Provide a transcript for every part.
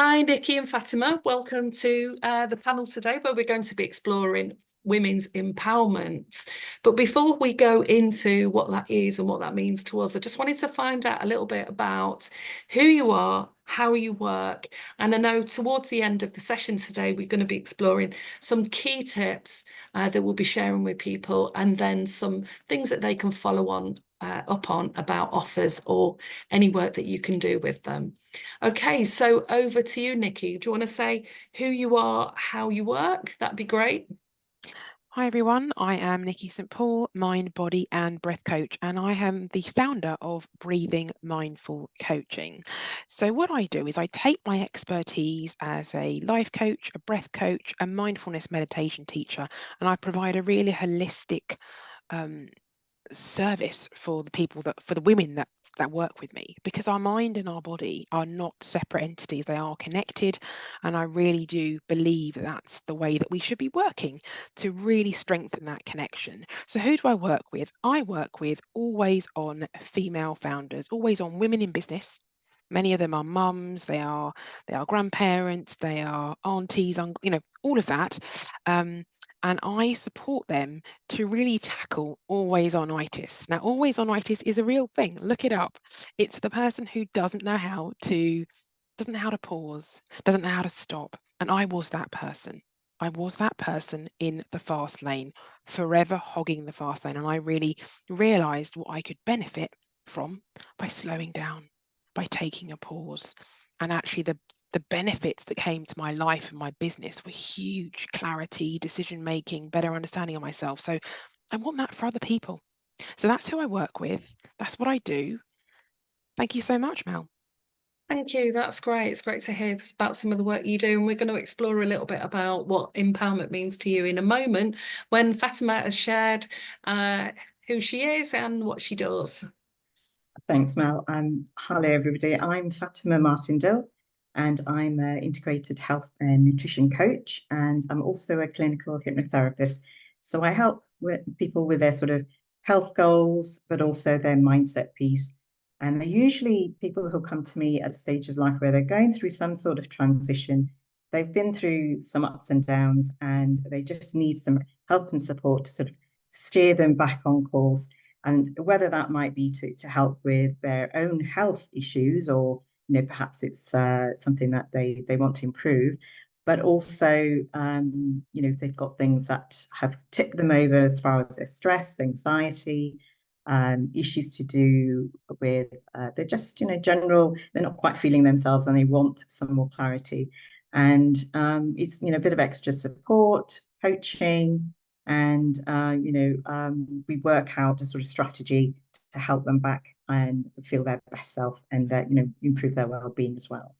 Hi, Nikki and Fatima. Welcome to the panel today, where we're going to be exploring women's empowerment. But before we go into what that is and what that means to us, I just wanted to find out a little bit about who you are, how you work. And I know towards the end of the session today, we're going to be exploring some key tips that we'll be sharing with people, and then some things that they can follow on up on about offers or any work that you can do with them. Okay, so over to you, Nikki. Do you want to say who you are, how you work? That'd be great. Hi everyone, I am Nikki St. Paul, mind, body and breath coach, and I am the founder of Breathing Mindful Coaching. So what I do is I take my expertise as a life coach, a breath coach, a mindfulness meditation teacher, and I provide a really holistic um, service for the women that work with me, because our mind and our body are not separate entities, they are connected. And I really do believe that that's the way that we should be working to really strengthen that connection. So who do I work with? I work with always on female founders, always on women in business. Many of them are mums, they are grandparents, they are aunties, all of that. And I support them to really tackle always onitis. Now, always onitis is a real thing. Look it up. It's the person who doesn't know how to pause, doesn't know how to stop. And I was that person. I was that person in the fast lane, forever hogging the fast lane. And I really realized what I could benefit from by slowing down, by taking a pause. And actually, the benefits that came to my life and my business were huge: clarity, decision making, better understanding of myself. So I want that for other people. So that's who I work with. That's what I do. Thank you so much, Mel. Thank you. That's great. It's great to hear about some of the work you do. And we're going to explore a little bit about what empowerment means to you in a moment when Fatima has shared uh, who she is and what she does. Thanks, Mel. Hello, everybody. I'm Fatima Martindale, and I'm an integrated health and nutrition coach, and I'm also a clinical hypnotherapist. So I help people with their sort of health goals, but also their mindset piece. And they're usually people who come to me at a stage of life where they're going through some sort of transition. They've been through some ups and downs, and they just need some help and support to sort of steer them back on course, and whether that might be to help with their own health issues, or perhaps it's something that they want to improve, but also they've got things that have tipped them over as far as their stress, anxiety, issues to do with they're just general, they're not quite feeling themselves and they want some more clarity. And it's a bit of extra support, coaching, and we work out a sort of strategy to help them back and feel their best self, and that improve their well-being as well.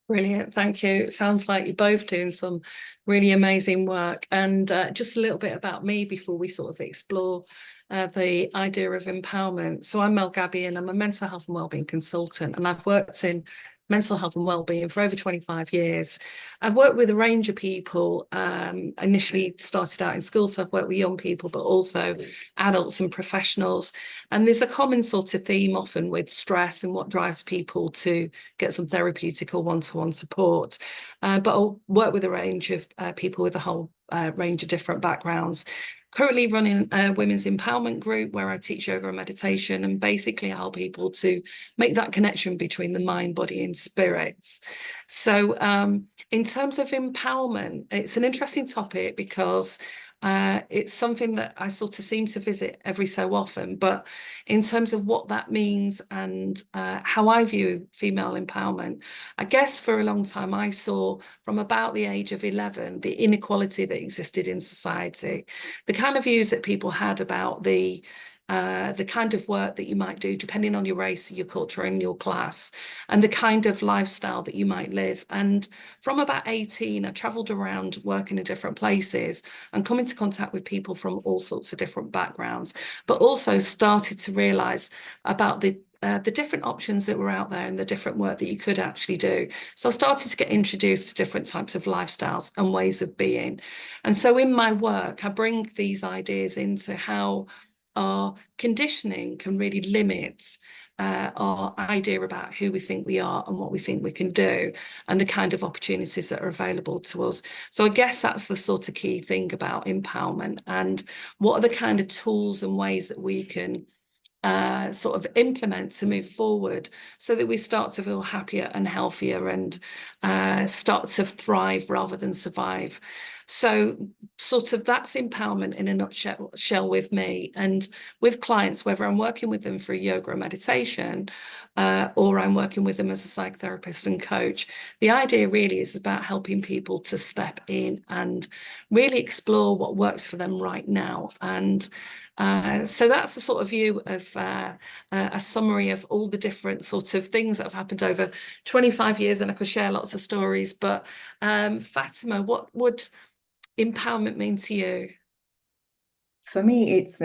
Brilliant. Thank you. It sounds like you're both doing some really amazing work. And just a little bit about me before we sort of explore the idea of empowerment. So I'm Mel Gabby, and I'm a mental health and wellbeing consultant, and I've worked in mental health and wellbeing for over 25 years. I've worked with a range of people. Initially started out in schools, so I've worked with young people, but also adults and professionals. And there's a common sort of theme often with stress and what drives people to get some therapeutic or one-to-one support. But I'll work with a range of people with a whole range of different backgrounds. Currently running a women's empowerment group where I teach yoga and meditation, and basically help people to make that connection between the mind, body, and spirits. So, in terms of empowerment, it's an interesting topic because it's something that I sort of seem to visit every so often. But in terms of what that means and how I view female empowerment, I guess for a long time I saw from about the age of 11 the inequality that existed in society, the kind of views that people had about the kind of work that you might do depending on your race, your culture, and your class, and the kind of lifestyle that you might live. And from about 18, I travelled around working in different places and come into contact with people from all sorts of different backgrounds, but also started to realise about the different options that were out there and the different work that you could actually do. So I started to get introduced to different types of lifestyles and ways of being. And so in my work, I bring these ideas into how our conditioning can really limit our idea about who we think we are and what we think we can do, and the kind of opportunities that are available to us. So I guess that's the sort of key thing about empowerment, and what are the kind of tools and ways that we can sort of implement to move forward, so that we start to feel happier and healthier, and start to thrive rather than survive. So sort of that's empowerment in a nutshell with me, and with clients, whether I'm working with them through yoga or meditation, or I'm working with them as a psychotherapist and coach. The idea really is about helping people to step in and really explore what works for them right now. And so that's the sort of view of a summary of all the different sorts of things that have happened over 25 years, and I could share lots of stories. But Fatima, what would empowerment mean to you? For me, it's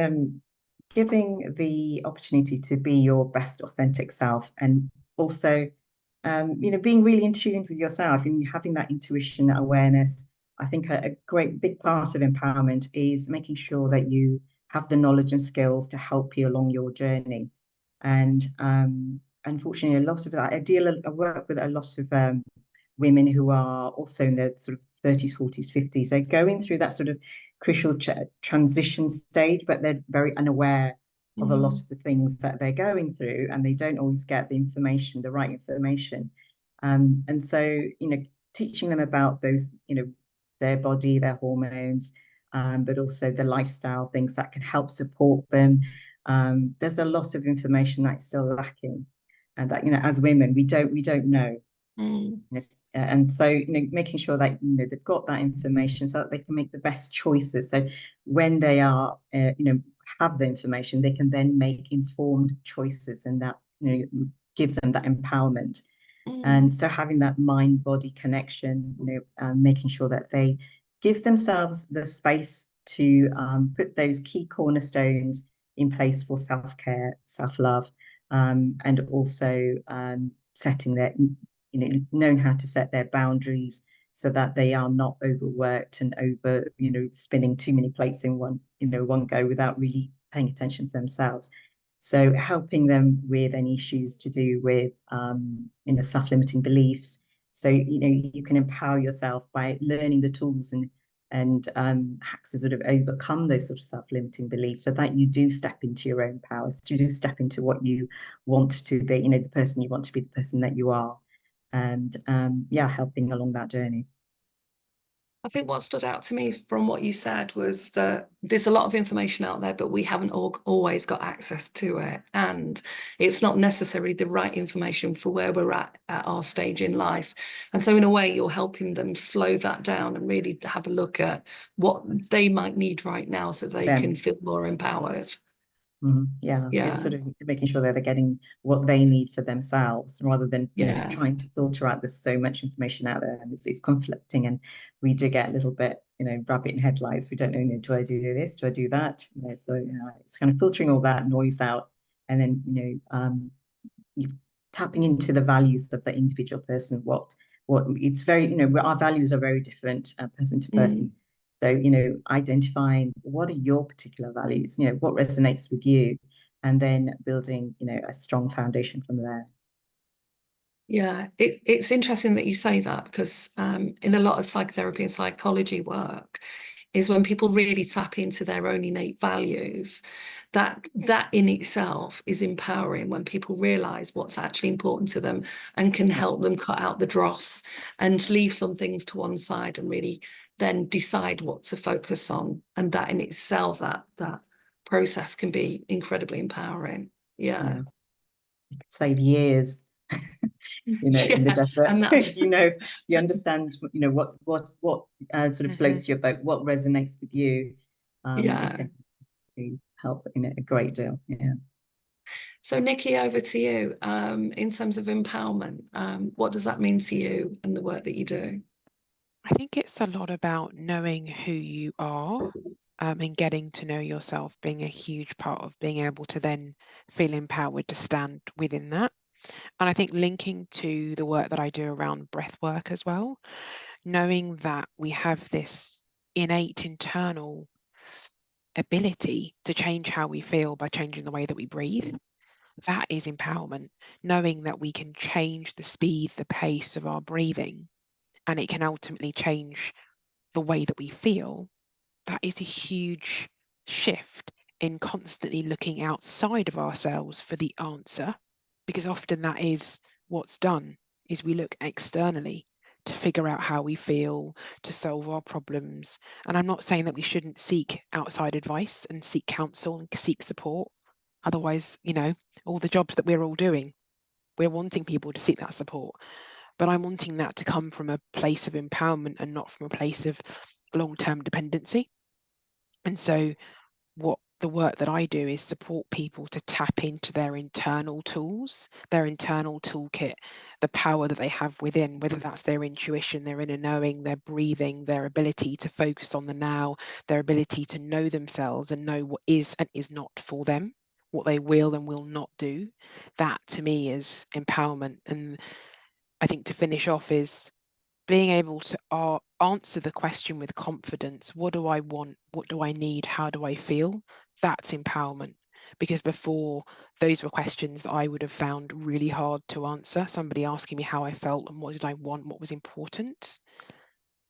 giving the opportunity to be your best authentic self, and also, being really in tune with yourself and having that intuition, that awareness. I think a great big part of empowerment is making sure that you have the knowledge and skills to help you along your journey. And unfortunately, a lot of that, I work with a lot of women who are also in their sort of 30s, 40s, 50s. They're going through that sort of crucial transition stage, but they're very unaware of a lot of the things that they're going through, and they don't always get the information, the right information. And so, teaching them about those, their body, their hormones, but also the lifestyle things that can help support them. There's a lot of information that's still lacking, and that, as women, we don't know. And so, making sure that, they've got that information so that they can make the best choices. So when they are, have the information, they can then make informed choices, and that, gives them that empowerment. And so having that mind-body connection, making sure that they give themselves the space to put those key cornerstones in place for self-care, self-love, and also setting their, knowing how to set their boundaries so that they are not overworked and over, spinning too many plates in one go without really paying attention to themselves. So helping them with any issues to do with, self-limiting beliefs. So, you can empower yourself by learning the tools and hacks to sort of overcome those sort of self-limiting beliefs, so that you do step into your own powers, you do step into what you want to be, the person you want to be, the person that you are. And helping along that journey. I think what stood out to me from what you said was that there's a lot of information out there, but we haven't always got access to it. And it's not necessarily the right information for where we're at our stage in life. And so in a way, you're helping them slow that down and really have a look at what they might need right now, so they can feel more empowered. Yeah, it's sort of making sure that they're getting what they need for themselves, rather than trying to filter out. There's so much information out there, and it's conflicting, and we do get a little bit, rabbit in headlights. We don't know, do I do this? Do I do that? So it's kind of filtering all that noise out, and then you tapping into the values of the individual person. What it's very, our values are very different, person to person. So, identifying what are your particular values, what resonates with you, and then building, a strong foundation from there. Yeah, it's interesting that you say that, because in a lot of psychotherapy and psychology work is when people really tap into their own innate values, that in itself is empowering, when people realize what's actually important to them and can help them cut out the dross and leave some things to one side and really then decide what to focus on. And that in itself, that process can be incredibly empowering. Yeah. You could save years, in the desert. And that's you understand, what sort of floats your boat, what resonates with you. It can help in a great deal. Yeah. So Nikki, over to you. In terms of empowerment, what does that mean to you and the work that you do? I think it's a lot about knowing who you are, and getting to know yourself being a huge part of being able to then feel empowered to stand within that. And I think linking to the work that I do around breath work as well, knowing that we have this innate internal ability to change how we feel by changing the way that we breathe. That is empowerment, knowing that we can change the speed, the pace of our breathing, and it can ultimately change the way that we feel. That is a huge shift in constantly looking outside of ourselves for the answer, because often that is what's done, is we look externally to figure out how we feel, to solve our problems. And I'm not saying that we shouldn't seek outside advice and seek counsel and seek support. Otherwise, all the jobs that we're all doing, we're wanting people to seek that support. But I'm wanting that to come from a place of empowerment and not from a place of long-term dependency. And so what the work that I do is support people to tap into their internal tools, their internal toolkit, the power that they have within, whether that's their intuition, their inner knowing, their breathing, their ability to focus on the now, their ability to know themselves and know what is and is not for them, what they will and will not do. That to me is empowerment. And I think to finish off is being able to answer the question with confidence. What do I want? What do I need? How do I feel? That's empowerment. Because before, those were questions that I would have found really hard to answer. Somebody asking me how I felt and what did I want, what was important.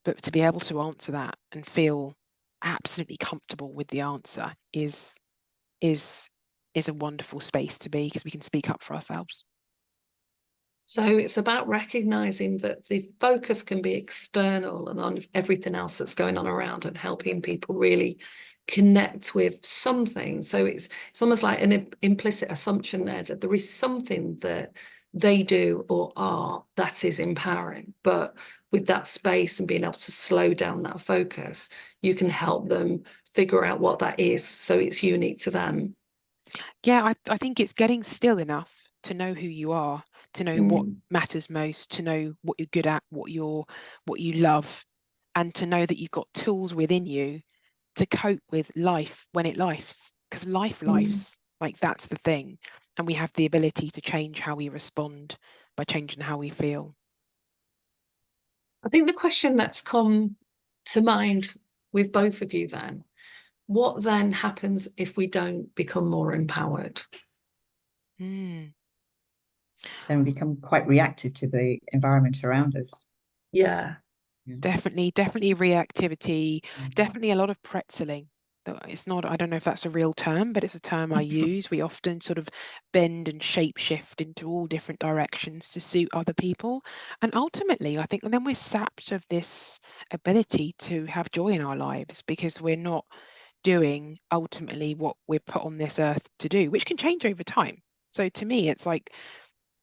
But to be able to answer that and feel absolutely comfortable with the answer is a wonderful space to be, because we can speak up for ourselves. So it's about recognizing that the focus can be external and on everything else that's going on around, and helping people really connect with something. So it's almost like an implicit assumption there that there is something that they do or are that is empowering. But with that space and being able to slow down that focus, you can help them figure out what that is, so it's unique to them. Yeah, I think it's getting still enough to know who you are, to know what matters most, to know what you're good at, what you love, and to know that you've got tools within you to cope with life when it lifes, because lifes, like that's the thing. And we have the ability to change how we respond by changing how we feel. I think the question that's come to mind with both of you then, what then happens if we don't become more empowered? Then we become quite reactive to the environment around us. Yeah. Definitely reactivity, definitely a lot of pretzeling. It's not, I don't know if that's a real term, but it's a term I use. We often sort of bend and shape shift into all different directions to suit other people. And ultimately, I think then we're sapped of this ability to have joy in our lives, because we're not doing ultimately what we're put on this earth to do, which can change over time. So to me, it's like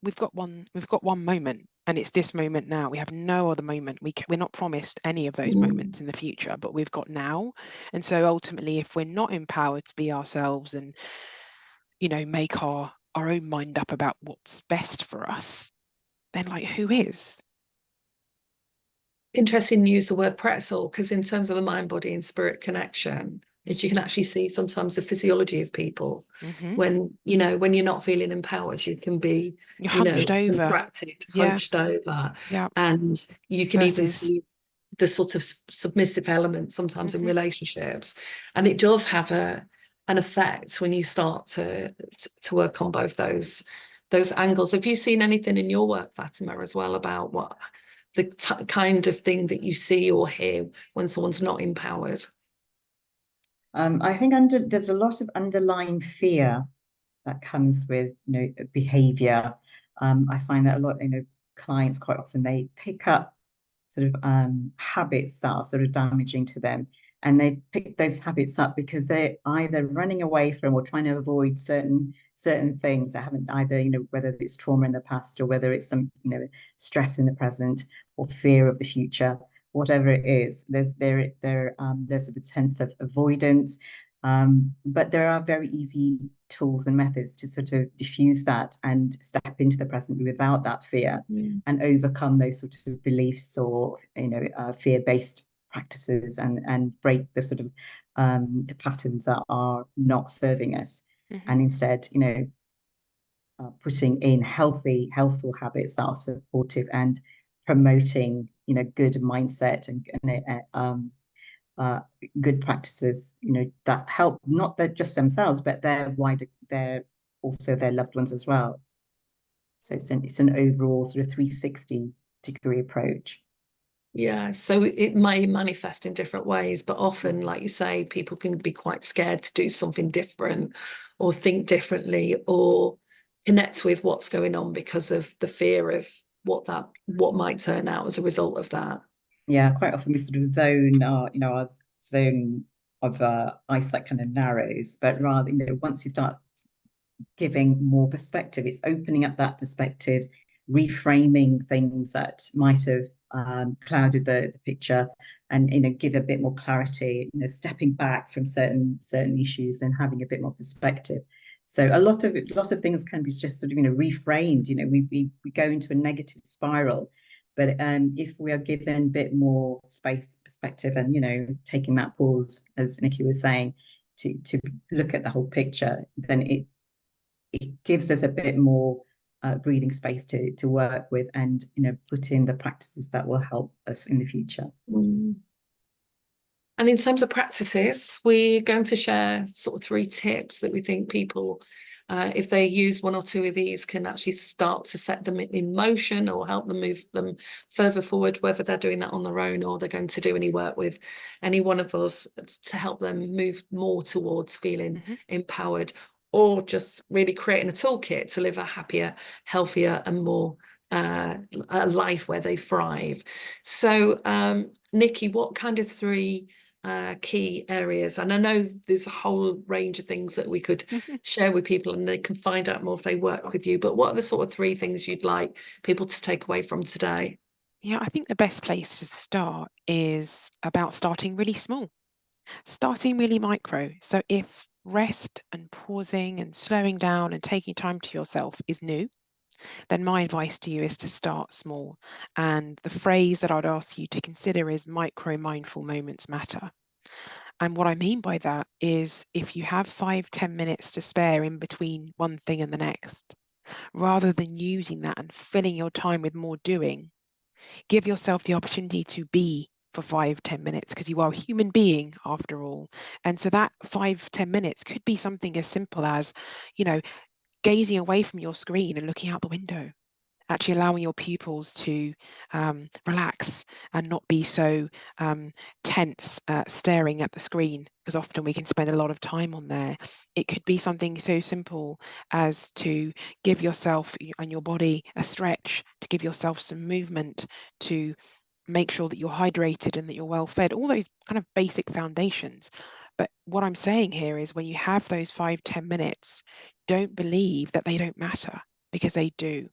we've got one moment, and it's this moment now. We have no other moment. We're not promised any of those moments in the future, but we've got now. And so ultimately, if we're not empowered to be ourselves and make our own mind up about what's best for us, then like, who is? Interesting you use the word pretzel, because in terms of the mind, body and spirit connection, is you can actually see sometimes the physiology of people. When when you're not feeling empowered, you can be you're hunched over, contracted, hunched over, and you can even see the sort of submissive element sometimes in relationships, and it does have an effect when you start to work on both those angles. Have you seen anything in your work, Fatima, as well, about what the kind of thing that you see or hear when someone's not empowered? I think there's a lot of underlying fear that comes with behavior. I find that a lot, clients quite often they pick up sort of habits that are sort of damaging to them, and they pick those habits up because they're either running away from or trying to avoid certain things that haven't either, whether it's trauma in the past or whether it's some stress in the present or fear of the future. Whatever it is, there's a sense of avoidance, but there are very easy tools and methods to sort of diffuse that and step into the present without that fear and overcome those sort of beliefs or fear-based practices and break the sort of the patterns that are not serving us, and instead putting in healthful habits that are supportive and promoting good mindset and good practices that help not just themselves but their also their loved ones as well. So it's an overall sort of 360-degree approach. Yeah, so it may manifest in different ways, but often, like you say, people can be quite scared to do something different or think differently or connect with what's going on because of the fear of what might turn out as a result of that. Yeah, quite often we sort of zone our zone of eyesight kind of narrows, but rather, once you start giving more perspective, it's opening up that perspective, reframing things that might have clouded the picture, and give a bit more clarity, stepping back from certain issues and having a bit more perspective. So a lot of things can be just sort of reframed. We go into a negative spiral, but if we are given a bit more space, perspective, and taking that pause, as Nikki was saying, to look at the whole picture, then it gives us a bit more breathing space to work with, and put in the practices that will help us in the future. Mm. And in terms of practices, we're going to share sort of 3 tips that we think people, if they use 1 or 2 of these, can actually start to set them in motion or help them move them further forward, whether they're doing that on their own or they're going to do any work with any one of us to help them move more towards feeling empowered, or just really creating a toolkit to live a happier, healthier and more a life where they thrive. So Nikki, what kind of 3 key areas, and I know there's a whole range of things that we could share with people and they can find out more if they work with you, but what are the sort of 3 things you'd like people to take away from today? Yeah, I think the best place to start is about starting really small, starting really micro. So if rest and pausing and slowing down and taking time to yourself is new, then my advice to you is to start small. And the phrase that I'd ask you to consider is micro mindful moments matter. And what I mean by that is if you have 5-10 minutes to spare in between one thing and the next, rather than using that and filling your time with more doing, give yourself the opportunity to be for 5-10 minutes, because you are a human being after all. And so that 5-10 minutes could be something as simple as, gazing away from your screen and looking out the window, actually allowing your pupils to relax and not be so tense staring at the screen, because often we can spend a lot of time on there. It could be something so simple as to give yourself and your body a stretch, to give yourself some movement, to make sure that you're hydrated and that you're well fed, all those kind of basic foundations. But what I'm saying here is when you have those 5-10 minutes, don't believe that they don't matter, because they do.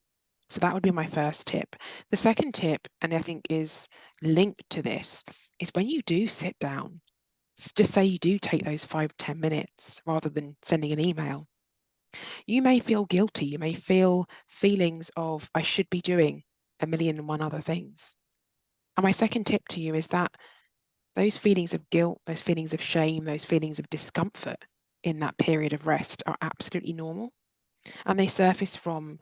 So that would be my first tip. The second tip, and I think is linked to this, is when you do sit down, just say you do take those 5-10 minutes rather than sending an email. You may feel guilty. You may feel feelings of, I should be doing 1,000,001 other things. And my second tip to you is that those feelings of guilt, those feelings of shame, those feelings of discomfort in that period of rest are absolutely normal. And they surface from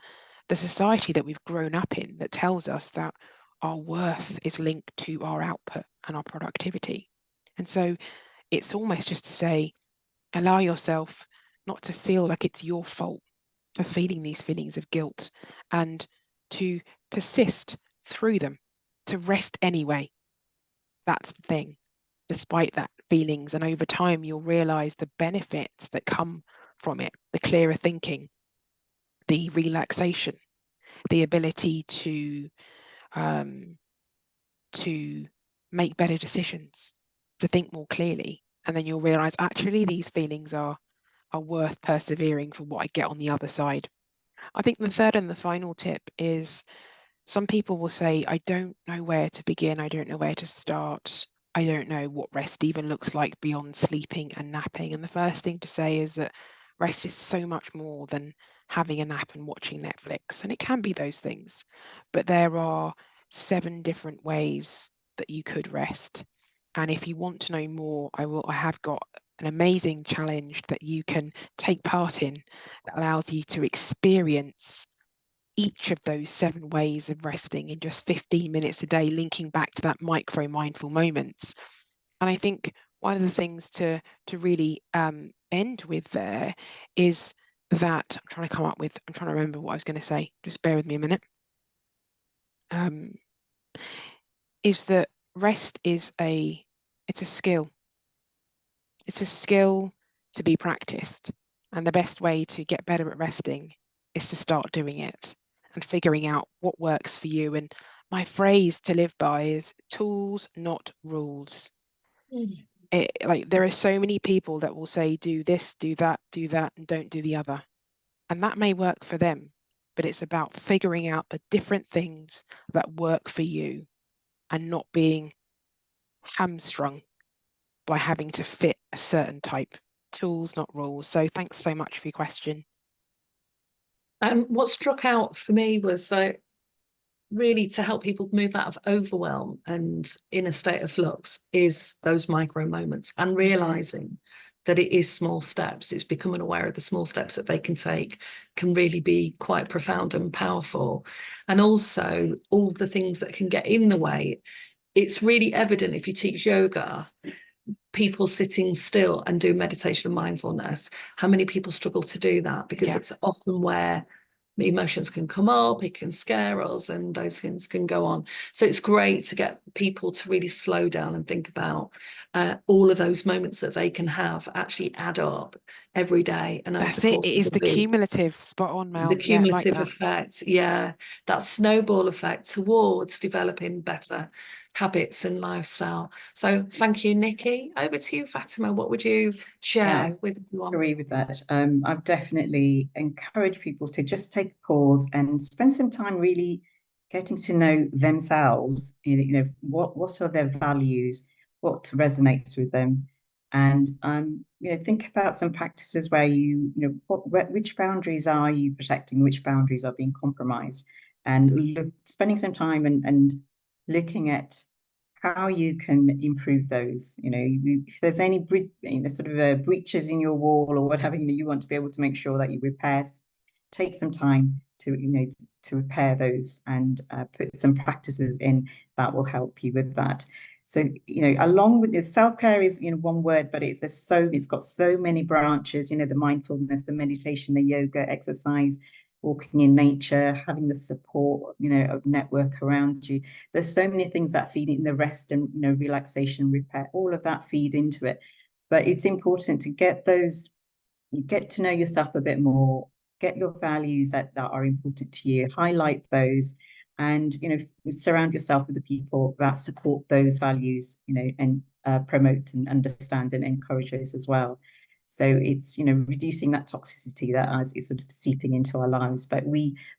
the society that we've grown up in that tells us that our worth is linked to our output and our productivity. And so it's almost just to say, allow yourself not to feel like it's your fault for feeling these feelings of guilt, and to persist through them, to rest anyway. That's the thing, despite that feelings. And over time, you'll realize the benefits that come from it, the clearer thinking, the relaxation, the ability to make better decisions, to think more clearly. And then you'll realize actually these feelings are worth persevering for what I get on the other side. I think the third and the final tip is, some people will say, I don't know where to begin. I don't know where to start. I don't know what rest even looks like beyond sleeping and napping. And the first thing to say is that rest is so much more than having a nap and watching Netflix. And it can be those things, but there are 7 different ways that you could rest. And if you want to know more, I have got an amazing challenge that you can take part in that allows you to experience each of those 7 ways of resting in just 15 minutes a day, linking back to that micro mindful moments. And I think one of the things to really end with there is that I'm trying to remember what I was going to say. Just bear with me a minute. Is that rest is it's a skill. It's a skill to be practiced. And the best way to get better at resting is to start doing it and figuring out what works for you. And my phrase to live by is tools, not rules. Like there are so many people that will say, do this, do that, and don't do the other. And that may work for them, but it's about figuring out the different things that work for you and not being hamstrung by having to fit a certain type. Tools, not rules. So thanks so much for your question. What struck out for me was really to help people move out of overwhelm and in a state of flux is those micro moments and realizing that it is small steps. It's becoming aware of the small steps that they can take can really be quite profound and powerful. And also all the things that can get in the way. It's really evident if you teach yoga, people sitting still and do meditation and mindfulness, how many people struggle to do that because it's often where the emotions can come up, it can scare us, and those things can go on. So it's great to get people to really slow down and think about all of those moments that they can have actually add up every day. And that's it. It is the cumulative, spot on, Mel. The cumulative like effect, that snowball effect towards developing better habits and lifestyle. So thank you, Nikki. Over to you, Fatima. What would you share with everyone? I agree with that. I've definitely encouraged people to just take a pause and spend some time really getting to know themselves. What are their values, what resonates with them, and think about some practices where which boundaries are you protecting, which boundaries are being compromised, and spending some time and looking at how you can improve those. If there's any breaches in your wall or whatever, you want to be able to make sure that you repair. Take some time to repair those and put some practices in that will help you with that. So along with this, self-care is one word, but it's got so many branches. The mindfulness, the meditation, the yoga, exercise, walking in nature, having the support, of network around you. There's so many things that feed in the rest and, relaxation, repair, all of that feed into it. But it's important to get to know yourself a bit more, get your values that are important to you, highlight those, and, surround yourself with the people that support those values, and promote and understand and encourage those as well. So it's, reducing that toxicity that is sort of seeping into our lives. But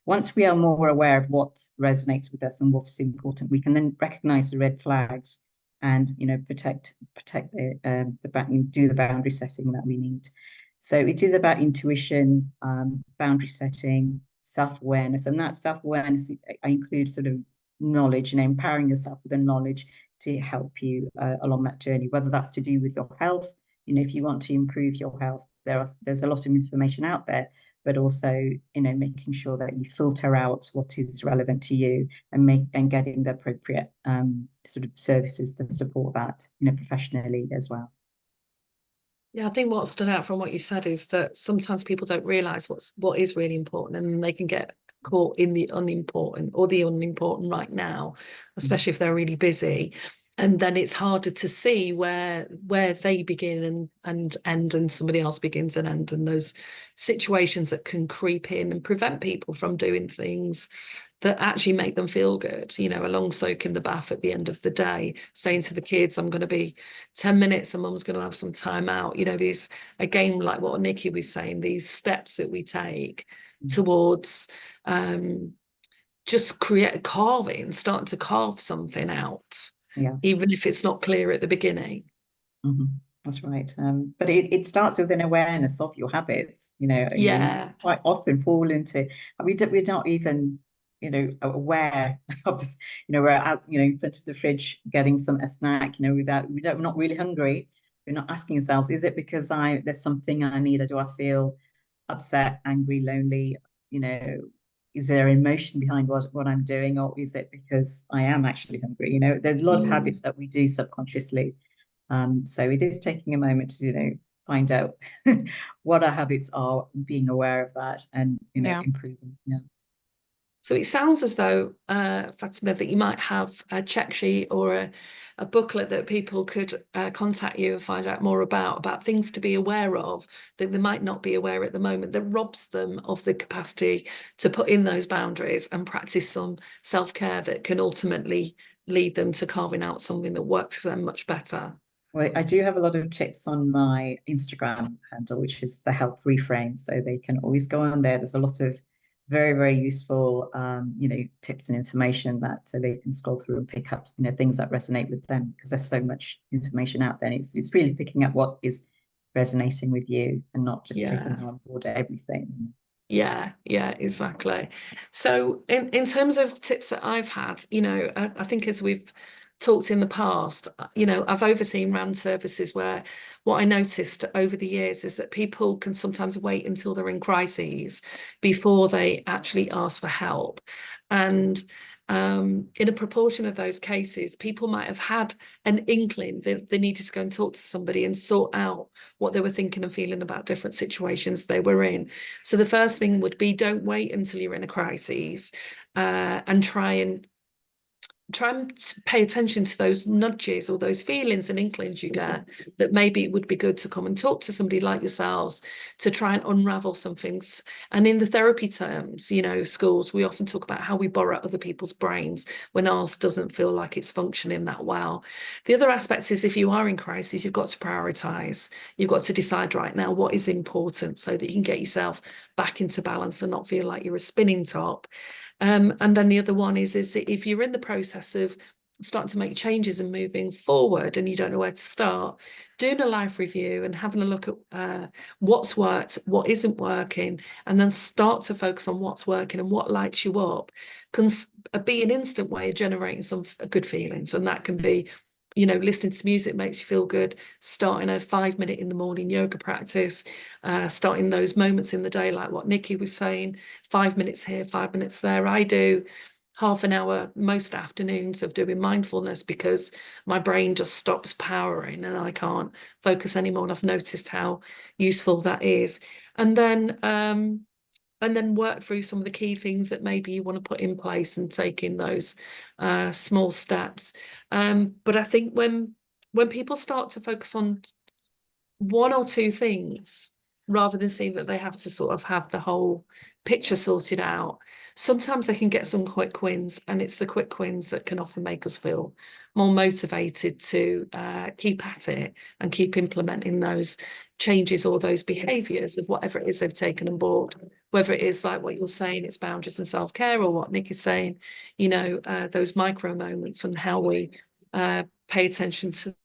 once we are more aware of what resonates with us and what's important, we can then recognize the red flags and, protect do the boundary setting that we need. So it is about intuition, boundary setting, self-awareness, and that self-awareness includes sort of knowledge and empowering yourself with the knowledge to help you along that journey, whether that's to do with your health. If you want to improve your health, there's a lot of information out there, but also, making sure that you filter out what is relevant to you and getting the appropriate sort of services to support that, professionally as well. Yeah, I think what stood out from what you said is that sometimes people don't realize what is really important, and they can get caught in the unimportant right now, especially if they're really busy. And then it's harder to see where they begin and end, and somebody else begins and end, and those situations that can creep in and prevent people from doing things that actually make them feel good, a long soak in the bath at the end of the day, saying to the kids, I'm going to be 10 minutes and mum's going to have some time out. These, again, like what Nikki was saying, these steps that we take towards just starting to carve something out, even if it's not clear at the beginning. That's right. But it starts with an awareness of your habits. You quite often fall into, we're not even aware of this. We're out in front of the fridge getting a snack, we're not really hungry. We're not asking ourselves, is it because there's something I need, or do I feel upset, angry, lonely? Is there emotion behind what I'm doing, or is it because I am actually hungry? There's a lot of habits that we do subconsciously. So it is taking a moment to find out what our habits are, being aware of that, and Yeah. improving. Yeah. So it sounds as though, Fatima, that you might have a check sheet or a booklet that people could contact you and find out more about things to be aware of that they might not be aware at the moment, that robs them of the capacity to put in those boundaries and practice some self-care that can ultimately lead them to carving out something that works for them much better. Well, I do have a lot of tips on my Instagram handle, which is the Health Reframe. So they can always go on there. There's a lot of very, very useful, tips and information that they can scroll through and pick up, things that resonate with them, because there's so much information out there. And it's really picking up what is resonating with you and not just taking on board everything. Yeah, exactly. So in terms of tips that I've had, I think as we've talked in the past, I've overseen RAN services where what I noticed over the years is that people can sometimes wait until they're in crises before they actually ask for help. And in a proportion of those cases, people might have had an inkling that they needed to go and talk to somebody and sort out what they were thinking and feeling about different situations they were in. So the first thing would be, don't wait until you're in a crisis, and try and pay attention to those nudges or those feelings and inklings you get that maybe it would be good to come and talk to somebody like yourselves to try and unravel some things. And in the therapy terms, schools, we often talk about how we borrow other people's brains when ours doesn't feel like it's functioning that well. The other aspect is, if you are in crisis, you've got to prioritize. You've got to decide right now what is important so that you can get yourself back into balance and not feel like you're a spinning top. And then the other one is if you're in the process of starting to make changes and moving forward and you don't know where to start, doing a life review and having a look at what's worked, what isn't working, and then start to focus on what's working and what lights you up can be an instant way of generating some good feelings. And that can be, listening to music makes you feel good, starting a 5-minute in the morning yoga practice, starting those moments in the day, like what Nikki was saying, 5 minutes here, 5 minutes there. I do half an hour most afternoons of doing mindfulness because my brain just stops powering and I can't focus anymore. And I've noticed how useful that is. And then work through some of the key things that maybe you want to put in place and take in those small steps. But I think when people start to focus on one or two things, rather than seeing that they have to sort of have the whole picture sorted out, sometimes they can get some quick wins, and it's the quick wins that can often make us feel more motivated to keep at it and keep implementing those changes or those behaviours of whatever it is they've taken on board, whether it is like what you're saying, it's boundaries and self-care, or what Nick is saying, those micro moments and how we pay attention to.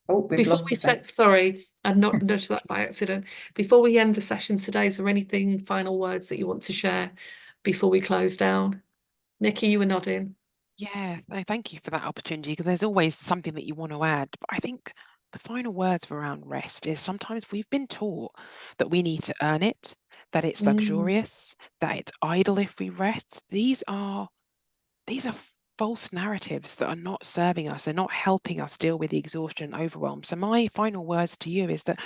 Oh, we've Before lost we said, sorry, I'd not nudged that by accident. Before we end the session today, is there anything, final words that you want to share before we close down? Nikki, you were nodding. Yeah, thank you for that opportunity, because there's always something that you want to add. But I think the final words around rest is sometimes we've been taught that we need to earn it, that it's luxurious, that it's idle if we rest. These are false narratives that are not serving us. They're not helping us deal with the exhaustion and overwhelm. So my final words to you is that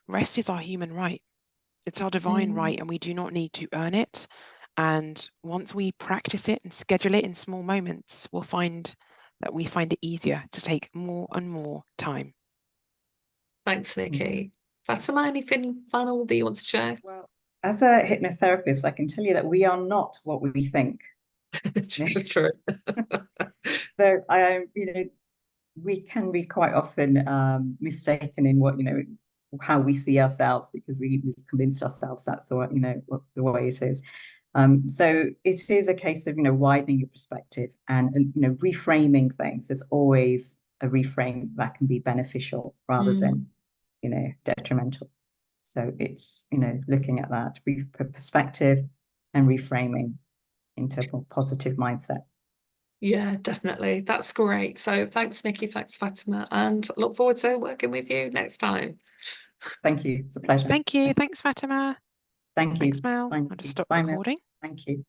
rest is our human right. It's our divine right, and we do not need to earn it. And once we practice it and schedule it in small moments, we'll find that we find it easier to take more and more time. Thanks, Nikki. Fatima, anything final that you want to share? Well, as a hypnotherapist, I can tell you that we are not what we think. True. So we can be quite often mistaken in what, how we see ourselves, because we've convinced ourselves that's what, the way it is. So it is a case of, widening your perspective and, reframing things. There's always a reframe that can be beneficial rather than, detrimental. So it's, looking at that perspective and reframing into a more positive mindset. Yeah, definitely. That's great. So thanks, Nikki. Thanks, Fatima. And look forward to working with you next time. Thank you. It's a pleasure. Thank you. Thanks, Fatima. Thank you. Thanks, Mel. Thank I'll just you. stop Bye, Mel. recording. Thank you.